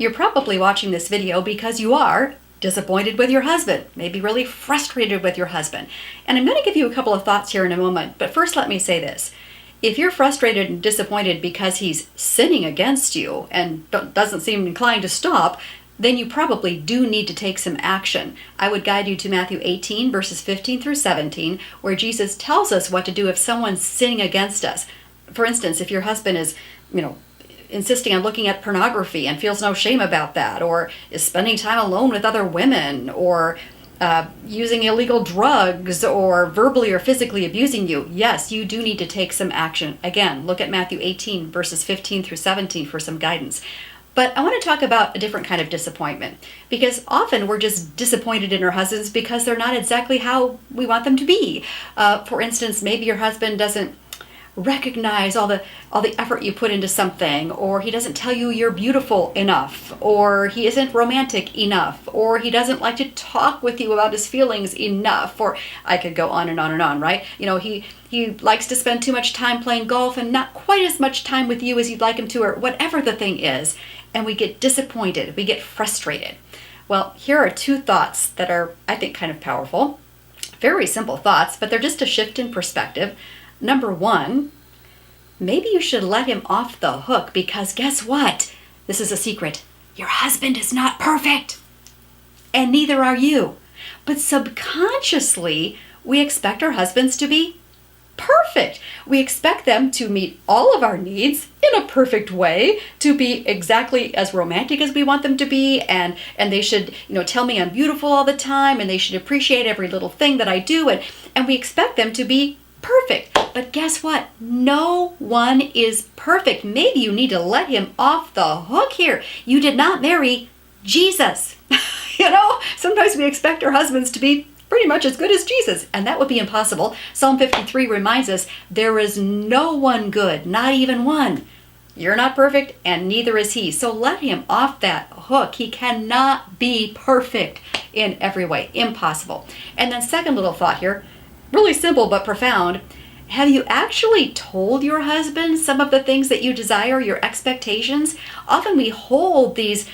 You're probably watching this video because you are disappointed with your husband, maybe really frustrated with your husband. And I'm going to give you a couple of thoughts here in a moment, but first let me say this. If you're frustrated and disappointed because he's sinning against you and doesn't seem inclined to stop, then you probably do need to take some action. I would guide you to Matthew 18, verses 15 through 17, where Jesus tells us what to do if someone's sinning against us. For instance, if your husband is, insisting on looking at pornography and feels no shame about that, or is spending time alone with other women, or using illegal drugs, or verbally or physically abusing you, yes, you do need to take some action. Again, look at Matthew 18, verses 15 through 17 for some guidance. But I want to talk about a different kind of disappointment, because often we're just disappointed in our husbands because they're not exactly how we want them to be. For instance, maybe your husband doesn't recognize all the effort you put into something, or he doesn't tell you you're beautiful enough, or he isn't romantic enough, or he doesn't like to talk with you about his feelings enough, or I could go on and on and on, right? He likes to spend too much time playing golf and not quite as much time with you as you'd like him to, or whatever the thing is, and we get disappointed, we get frustrated. Well, here are two thoughts that are, I think, kind of powerful. Very simple thoughts, but they're just a shift in perspective. Number one, maybe you should let him off the hook, because guess what? This is a secret. Your husband is not perfect, and neither are you. But subconsciously, we expect our husbands to be perfect. We expect them to meet all of our needs in a perfect way, to be exactly as romantic as we want them to be, and they should, tell me I'm beautiful all the time, and they should appreciate every little thing that I do, and we expect them to be perfect. But guess what? No one is perfect. Maybe you need to let him off the hook here. You did not marry Jesus. Sometimes we expect our husbands to be pretty much as good as Jesus, and that would be impossible. Psalm 53 reminds us there is no one good, not even one. You're not perfect, and neither is he. So let him off that hook. He cannot be perfect in every way. Impossible. And then second little thought here, really simple but profound. Have you actually told your husband some of the things that you desire, your expectations? Often we hold these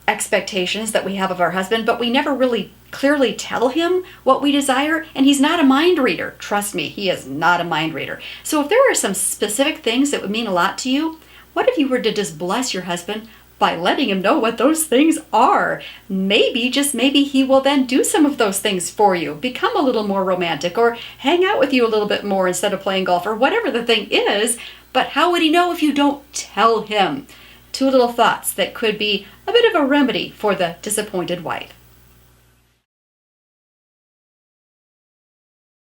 expectations that we have of our husband, but we never really clearly tell him what we desire, and he's not a mind reader. Trust me, he is not a mind reader. So if there are some specific things that would mean a lot to you, what if you were to just bless your husband by letting him know what those things are? Maybe, just maybe, he will then do some of those things for you, become a little more romantic, or hang out with you a little bit more instead of playing golf, or whatever the thing is. But how would he know if you don't tell him? Two little thoughts that could be a bit of a remedy for the disappointed wife.